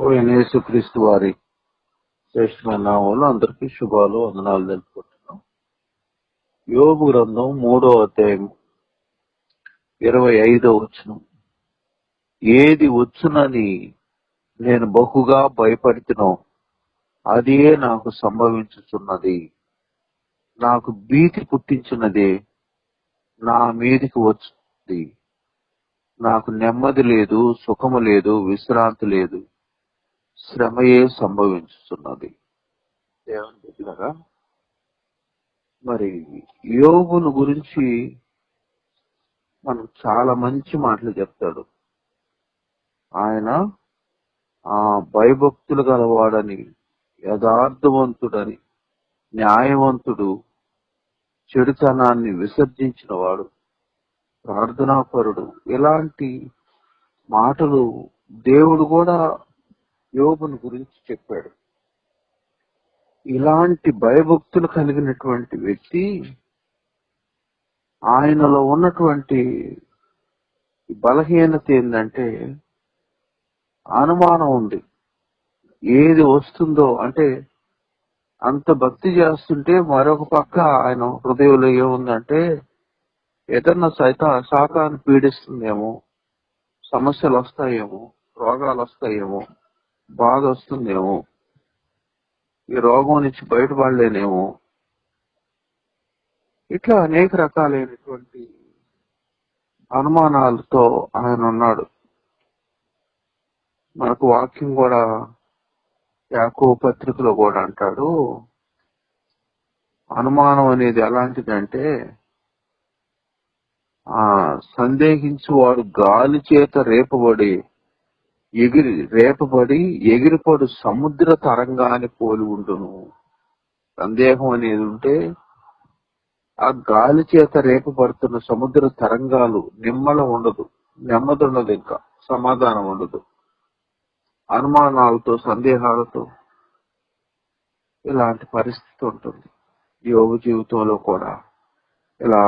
ఓ యేసుక్రీస్తు వారి శ్రేష్టమైన నామంలో అందరికీ శుభాలు వందనాలు తెలుపుకుంటున్నాం. యోబు గ్రంథం 3వ అధ్యాయం 25వ వచనం. ఏది వచ్చునని నేను బహుగా భయపడుతున్నో అదే నాకు సంభవించుచున్నది. నాకు భీతి పుట్టించినదే నా మీదికి వచ్చింది. నాకు నెమ్మది లేదు, సుఖము లేదు, విశ్రాంతి లేదు, శ్రమయే సంభవించుతున్నది. దేవుని బిడ్డలారా, మరి యోబును గురించి మనం చాలా మంచి మాటలు చెప్తాడు. ఆయన భయభక్తులు గలవాడని, యథార్థవంతుడని, న్యాయవంతుడు, చెడుతనాన్ని విసర్జించిన వాడు, ప్రార్థనాపరుడు, ఇలాంటి మాటలు దేవుడు కూడా యోబును గురించి చెప్పాడు. ఇలాంటి భయభక్తులు కలిగినటువంటి వ్యక్తి, ఆయనలో ఉన్నటువంటి బలహీనత ఏంటంటే అనుమానం ఉంది. ఏది వస్తుందో అంటే అంత భక్తి చేస్తుంటే మరొక పక్క ఆయన హృదయంలో ఏముందంటే ఏదన్నా శాఖాన్ని పీడిస్తుందేమో, సమస్యలు వస్తాయేమో, రోగాలు వస్తాయేమో, బాధ వస్తుందేమో, ఈ రోగం నుంచి బయటపడలేనేమో, ఇట్లా అనేక రకాలైనటువంటి అనుమానాలతో ఆయన ఉన్నాడు. మనకు వాక్యం కూడా యాకోబు పత్రికలో కూడా అంటాడు, అనుమానం అనేది ఎలాంటిదంటే సందేహించువాడు గాలి చేత రేపబడి ఎగిరిపడు సముద్ర తరంగాన్ని పోలి ఉండును. సందేహం అనేది ఉంటే ఆ గాలి చేత రేపబడుతున్న సముద్ర తరంగాలు నెమ్మది ఉండదు, ఇంకా సమాధానం ఉండదు. అనుమానాలతో, సందేహాలతో ఇలాంటి పరిస్థితి ఉంటుంది. యోబు జీవితంలో కూడా ఇలా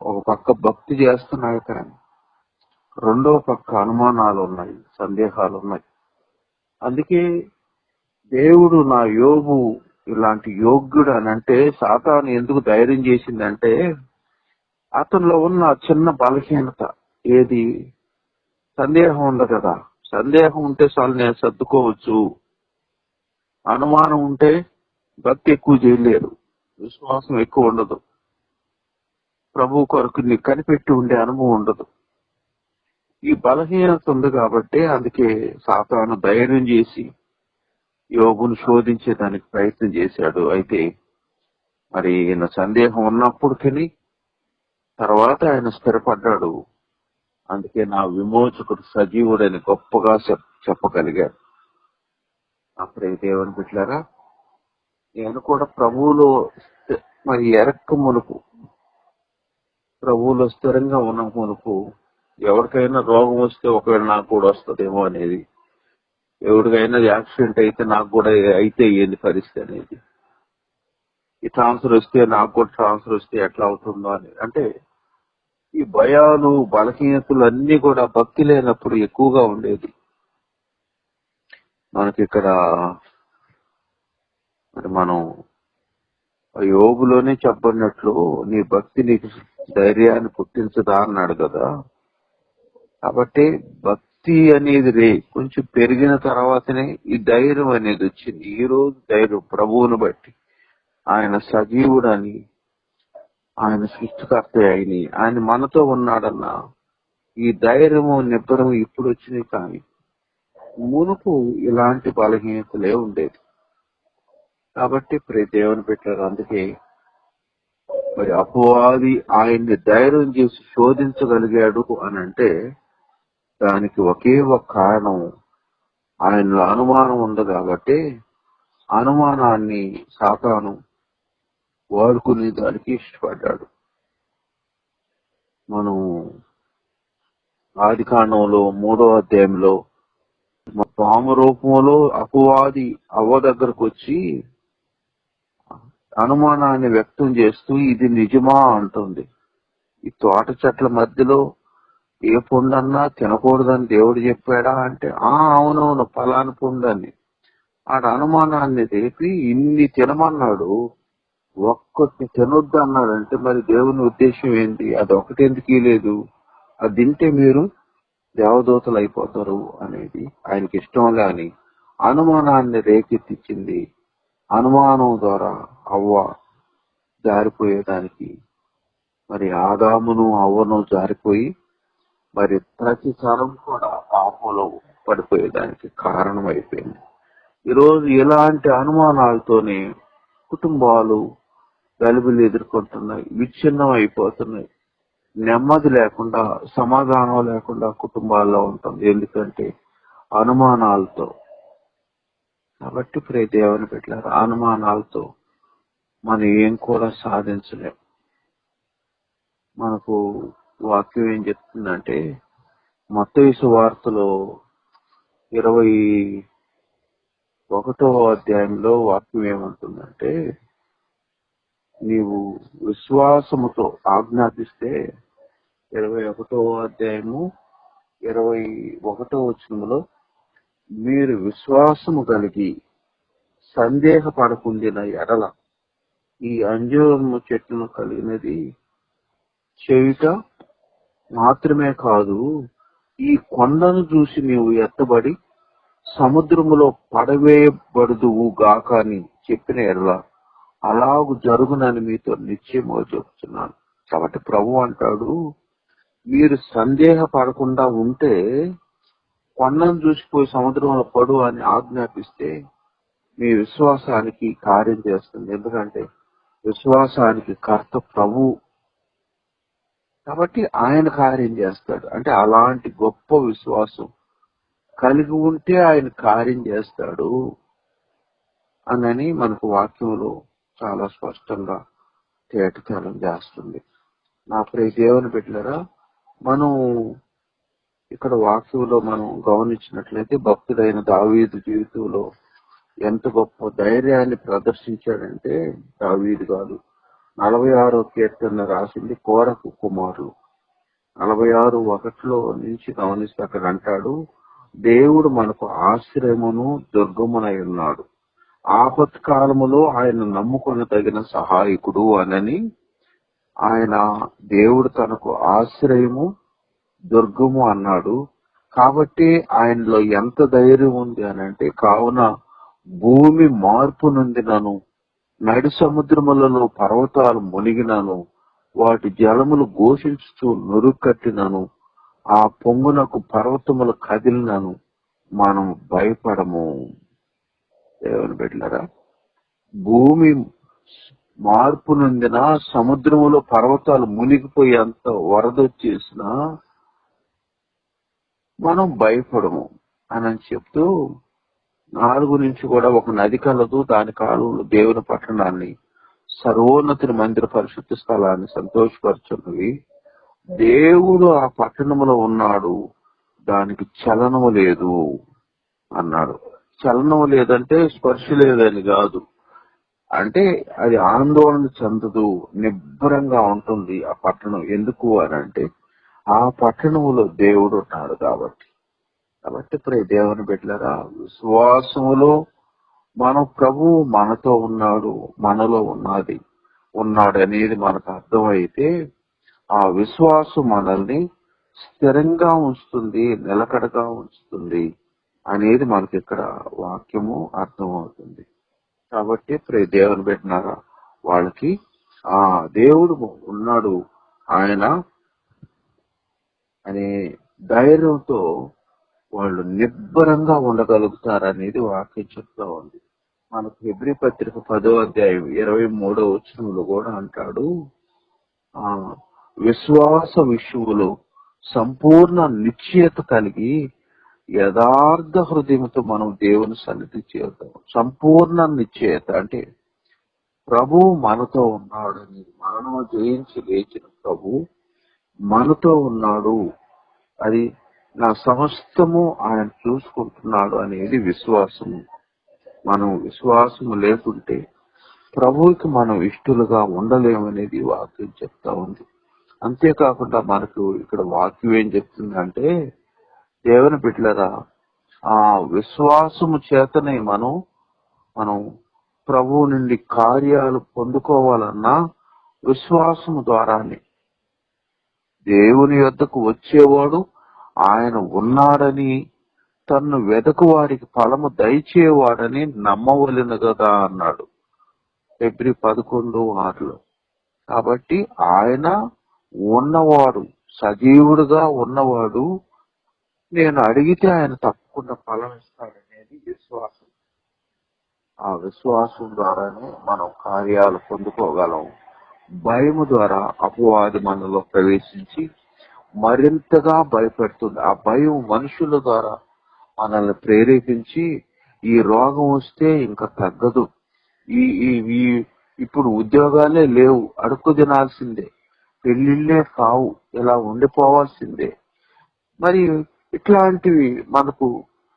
ఒక పక్క భక్తి చేస్తున్నాయి, కానీ రెండో పక్క అనుమానాలు ఉన్నాయి, సందేహాలు ఉన్నాయి. అందుకే దేవుడు నా యోబు ఇలాంటి యోగ్యుడు అని అంటే సాతాను ఎందుకు ధైర్యం చేసిందంటే అతనిలో ఉన్న చిన్న బలహీనత, ఏది సందేహం ఉంది కదా. సందేహం ఉంటే చాలు నేను సర్దుకోవచ్చు. అనుమానం ఉంటే భక్తి ఎక్కువ చేయలేరు, విశ్వాసం ఎక్కువ ఉండదు, ప్రభు కొరకు నీకు కనిపెట్టి ఉండే అనుభవం ఉండదు. ఈ బలహీనత ఉంది కాబట్టి అందుకే సాతాను ధైర్యం చేసి యోబును శోధించేదానికి ప్రయత్నం చేశాడు. అయితే మరి ఈయన సందేహం ఉన్నప్పటికీ తర్వాత ఆయన స్థిరపడ్డాడు. అందుకే నా విమోచకుడు సజీవుడని గొప్పగా చెప్పగలిగాడు. అప్పుడే దేవుని బిడ్డలారా, నేను కూడా ప్రభువులో మరి ఎరక్క మునుపు, ప్రభువులో స్థిరంగా ఉన్న మునుపు ఎవరికైనా రోగం వస్తే ఒకవేళ నాకు కూడా వస్తుందేమో అనేది, ఎవరికైనా యాక్సిడెంట్ అయితే నాకు కూడా అయితే ఏంది పరిస్థితి అనేది, ఈ ట్రాన్స్ఫర్ వస్తే నాకు కూడా ట్రాన్స్ఫర్ వస్తే ఎట్లా అవుతుందో అని, అంటే ఈ భయాలు, బలహీనతలు అన్ని కూడా భక్తి లేనప్పుడు ఎక్కువగా ఉండేది. మనకి ఇక్కడ మరి మనం యోబులోనే చెప్పినట్లు నీ భక్తి నీకు ధైర్యాన్ని పుట్టించదా అన్నాడు కదా. కాబట్టి భక్తి అనేది కొంచెం పెరిగిన తర్వాతనే ఈ ధైర్యం అనేది వచ్చింది. ఈ రోజు ధైర్యం ప్రభువును బట్టి, ఆయన సజీవుడని, ఆయన సృష్టికర్త అయిని, ఆయన మనతో ఉన్నాడన్న ఈ ధైర్యము, నిబ్బరం ఇప్పుడు వచ్చినాయి. కానీ మునుపు ఇలాంటి బలహీనతలే ఉండేది. కాబట్టి దేవుని పెట్టారు. అందుకే మరి అపవాది ఆయన్ని ధైర్యం చేసి శోధించగలిగాడు అని అంటే దానికి ఒకే ఒక కారణం, ఆయనలో అనుమానం ఉంది. కాబట్టి అనుమానాన్ని సాతాను వాడుకునే దానికి ఇష్టపడ్డాడు. మనం ఆదికాండంలో 3వ అధ్యాయంలో పాము రూపంలో అపవాది అవ్వ దగ్గరకు వచ్చి అనుమానాన్ని వ్యక్తం చేస్తూ ఇది నిజమా అంటుంది. ఈ తోట చెట్ల మధ్యలో ఏ పుండన్నా తినకూడదని దేవుడు చెప్పాడా అంటే అవునవును ఫలాని పుండని. ఆడ అనుమానాన్ని రేపి ఇన్ని తినమన్నాడు, ఒక్కటి తినొద్దు అన్నాడంటే మరి దేవుని ఉద్దేశం ఏంటి? అది ఒకటి ఎందుకు లేదు? అది తింటే మీరు దేవదూతలు అయిపోతారు అనేది ఆయనకి ఇష్టం లేని అనుమానాన్ని రేకెత్తించింది. అనుమానం ద్వారా అవ్వ జారిపోయేదానికి, మరి ఆదామును అవ్వను జారిపోయి మరి ప్రతి తరం కూడా పాపంలో పడిపోయేదానికి కారణం అయిపోయింది. ఈరోజు ఇలాంటి అనుమానాలతోనే కుటుంబాలు గలిబిలు ఎదుర్కొంటున్నాయి, విచ్ఛిన్నం అయిపోతున్నాయి. నెమ్మది లేకుండా, సమాధానం లేకుండా కుటుంబాల్లో ఉంటుంది. ఎందుకంటే అనుమానాలతో. కాబట్టి ప్రియ దేవుని బిడ్డలారా, అనుమానాలతో మనం ఏం కూడా సాధించలేం. మనకు వాక్యం ఏం చెప్తుందంటే మత్తయి సువార్తలో 21వ అధ్యాయంలో వాక్యం ఏమంటుందంటే, నీవు విశ్వాసముతో ఆజ్ఞాపిస్తే 21వ అధ్యాయము 21వ వచనములో, మీరు విశ్వాసము కలిగి సందేహపడకుండిన ఎడల ఈ అంజూరము చెట్టును కలిగినది చేయుట మాత్రమే కాదు, ఈ కొండను చూసి నీవు ఎత్తబడి సముద్రములో పడవేయబడుదువు గాక అని చెప్పిన ఎడల అలాగు జరుగునని మీతో నిశ్చయముగా చెప్తున్నాను. కాబట్టి ప్రభు అంటాడు, మీరు సందేహపడకుండా ఉంటే కొండను చూసిపోయి సముద్రంలో పడు అని ఆజ్ఞాపిస్తే మీ విశ్వాసానికి కార్యం చేస్తుంది. ఎందుకంటే విశ్వాసానికి కర్త ప్రభు. కాబట్టి ఆయన కార్యం చేస్తాడు. అంటే అలాంటి గొప్ప విశ్వాసం కలిగి ఉంటే ఆయన కార్యం చేస్తాడు అని మనకు వాక్యంలో చాలా స్పష్టంగా తేటతెల్లం చేస్తుంది. నా ప్రియ దేవుని బిడ్డలారా, మనం ఇక్కడ వాక్యంలో మనం గమనించినట్లయితే భక్తుడైన దావీదు జీవితంలో ఎంత గొప్ప ధైర్యాన్ని ప్రదర్శించాడంటే, దావీదు కాదు 46వ కీర్తన రాసింది కోరకు కుమారులు. 46:1 నుంచి గమనిస్తే అక్కడ అంటాడు, దేవుడు మనకు ఆశ్రయమును దుర్గమునై ఉన్నాడు, ఆపత్కాలములో ఆయన నమ్ముకున్న తగిన సహాయకుడు అనని. ఆయన దేవుడు తనకు ఆశ్రయము దుర్గము అన్నాడు. కాబట్టి ఆయనలో ఎంత ధైర్యం ఉంది అని అంటే, కావున భూమి మార్పు నొందినను, నడి సముద్రములలో పర్వతాలు మునిగినను, వాటి జలములు ఘోషించుతూ నురుకట్టినను, ఆ పొంగునకు పర్వతములు కదిలినను మనం భయపడము. దేవుని బిడ్డలారా, భూమి మార్పు నొందిన, సముద్రములో పర్వతాలు మునిగిపోయేంత వరదొచ్చేసినా మనం భయపడము అని చెప్తూ 4 నుంచి కూడా, ఒక నది కలదు, దాని కాలువలు దేవుని పట్టణాన్ని, సర్వోన్నతుని మందిర పరిశుద్ధ స్థలాన్ని సంతోషపరచున్నవి. దేవుడు ఆ పట్టణంలో ఉన్నాడు, దానికి చలనము లేదు అన్నాడు. చలనము లేదంటే స్పర్శ లేదని కాదు, అంటే అది ఆందోళన చెందదు, నిబ్బరంగా ఉంటుంది ఆ పట్టణం. ఎందుకు అని అంటే ఆ పట్టణములో దేవుడు ఉన్నాడు కాబట్టి. ప్రియ దేవుని బిడ్డలారా, విశ్వాసములో మన ప్రభువు మనతో ఉన్నాడు, మనలో ఉన్నాడు అనేది మనకు అర్థమైతే ఆ విశ్వాసం మనల్ని స్థిరంగా ఉంచుతుంది, నిలకడగా ఉంచుతుంది అనేది మనకి ఇక్కడ వాక్యము అర్థమవుతుంది. కాబట్టి ప్రియ దేవుని బిడ్డలారా, వాళ్ళకి దేవుడు ఉన్నాడు ఆయన అనే ధైర్యంతో వాళ్ళు నిబ్బరంగా ఉండగలుగుతారనేది వాక్యం చెప్తా ఉంది. మనకు హెబ్రీ పత్రిక 10వ అధ్యాయం 23వ వచనంలో కూడా అంటాడు, విశ్వాస విషయంలో సంపూర్ణ నిశ్చయత కలిగి యథార్థ హృదయంతో మనం దేవుని సన్నిధి చేద్దాం. సంపూర్ణ నిశ్చయత అంటే ప్రభు మనతో ఉన్నాడు అని, మరణం జయించి లేచిన ప్రభు మనతో ఉన్నాడు, అది నా సమస్తము ఆయన చూసుకుంటున్నాడు అనేది విశ్వాసము. మనం విశ్వాసము లేకుంటే ప్రభువుకి మనం ఇష్టలుగా ఉండలేమనేది వాక్యం చెప్తా ఉంది. అంతేకాకుండా మనకు ఇక్కడ వాక్యం ఏం చెప్తుందంటే, దేవుని బిడ్డలారా, ఆ విశ్వాసము చేతనే మనం ప్రభువు నుండి కార్యాలు పొందుకోవాలన్నా విశ్వాసము ద్వారానే. దేవుని యొద్దకు వచ్చేవాడు ఆయన ఉన్నాడని, తన్ను వెదకు వారికి ఫలము దయచేవాడని నమ్మవలెను కదా అన్నాడు ఫిబ్రవరి 11:6. కాబట్టి ఆయన ఉన్నవాడు, సజీవుడుగా ఉన్నవాడు. నేను అడిగితే ఆయన తప్పకుండా ఫలం ఇస్తాడనేది విశ్వాసం. ఆ విశ్వాసం ద్వారానే మనం కార్యాలు పొందుకోగలం. భయము ద్వారా అపవాది మనలో ప్రవేశించి మరింతగా భయపెడుతుంది. ఆ భయం మనుషుల ద్వారా మనల్ని ప్రేరేపించి, ఈ రోగం వస్తే ఇంకా తగ్గదు, ఈ ఈ ఇప్పుడు ఉద్యోగాలే లేవు, అడుక్కు తినాల్సిందే, పెళ్లిళ్లే కావు, ఇలా ఉండిపోవాల్సిందే. మరి ఇట్లాంటివి మనకు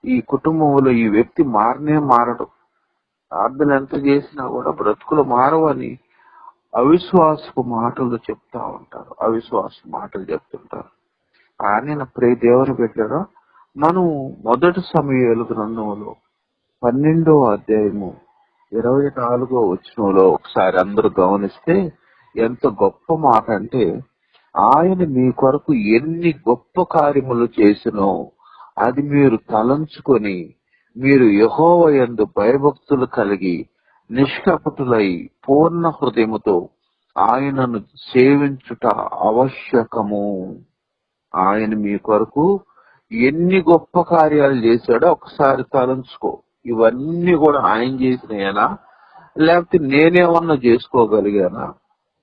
ఈ కుటుంబంలో ఈ వ్యక్తి మారనే మారడు. ప్రార్థన ఎంత చేసినా కూడా బ్రతుకులు మారవని అవిశ్వాసపు మాటలు చెప్తా ఉంటారు, అవిశ్వాస మాటలు చెప్తుంటారు. కానీ నా ప్రియ దేవుని బిడ్డలారా, మనం మొదటి సమూయేలు గ్రంథంలో 12వ అధ్యాయము 24వ వచనంలో ఒకసారి అందరూ గమనిస్తే ఎంత గొప్ప మాట అంటే, ఆయన మీ కొరకు ఎన్ని గొప్ప కార్యములు చేసినో అది మీరు తలంచుకొని, మీరు యెహోవా యందు భయభక్తులు కలిగి నిష్కపటులై పూర్ణ హృదయముతో ఆయనను సేవించుట ఆవశ్యకము. ఆయన మీ కొరకు ఎన్ని గొప్ప కార్యాలు చేశాడో ఒకసారి తలంచుకో. ఇవన్నీ కూడా ఆయన చేసినాయనా, లేకపోతే నేనేమన్నా చేసుకోగలిగానా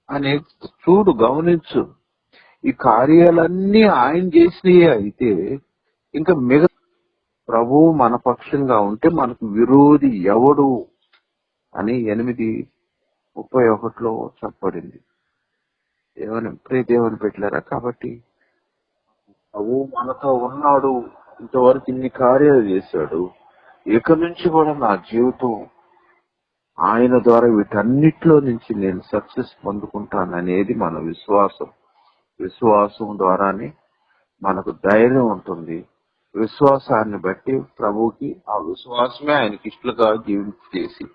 అనేది చూడు, గమనించు. ఈ కార్యాలన్నీ ఆయన చేసినయే అయితే ఇంకా మిగతా ప్రభువు మన పక్షంగా ఉంటే మనకు విరోధి ఎవడు అని 8:31 చెప్పబడింది. దేవుని పెట్టలేరా? కాబట్టి ప్రభువు మనతో ఉన్నాడు, ఇంతవరకు ఇన్ని కార్యాలు చేశాడు, ఇక నుంచి కూడా నా జీవితం ఆయన ద్వారా వీటన్నిటిలో నుంచి నేను సక్సెస్ పొందుకుంటాననేది మన విశ్వాసం. విశ్వాసం ద్వారానే మనకు ధైర్యం ఉంటుంది. విశ్వాసాన్ని బట్టి ప్రభువుకి ఆ విశ్వాసమే ఆయనకి ఇష్టలుగా జీవించేసి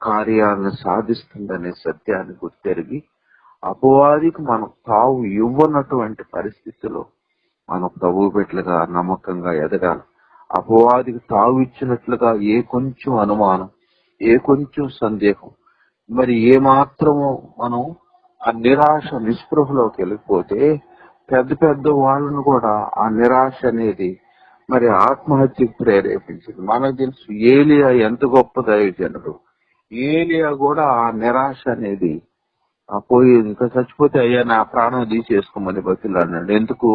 కార్యాలను సాధిస్తుందనే సత్యాన్ని గుర్తెరిగి, అపవాదికి మనం తావు ఇవ్వనటువంటి పరిస్థితిలో మనం ప్రభువు బిడ్డలుగా నమ్మకంగా ఎదగాలి. అపవాదికి తావు ఇచ్చినట్లుగా ఏ కొంచెం అనుమానం, ఏ కొంచెం సందేహం, మరి ఏ మాత్రము మనం ఆ నిరాశ నిస్పృహలోకి వెళ్ళిపోతే పెద్ద పెద్ద వాళ్ళను కూడా ఆ నిరాశ అనేది మరి ఆత్మహత్యకు ప్రేరేపించింది. మనకు తెలుసు ఏలియా ఎంత గొప్ప దైవజనుడు. ఏలియా కూడా ఆ నిరాశ అనేది పోయి ఇంకా చచ్చిపోతే అయ్యా నా ప్రాణం తీసేసుకోమని బతులు అన్నాడు. ఎందుకు?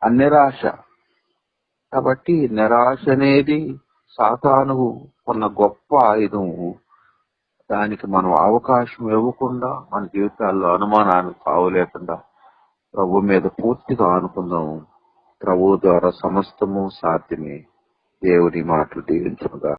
ఆ నిరాశ. కాబట్టి నిరాశ అనేది సాతానుకు ఉన్న గొప్ప ఆయుధం. దానికి మనం అవకాశం ఇవ్వకుండా, మన జీవితాల్లో అనుమానానికి తావులేకుండా ప్రభు మీద పూర్తిగా ఆనుకుందాం. ప్రభు ద్వారా సమస్తము సాధ్యమే. దేవుని మాటలు దీవించుగా.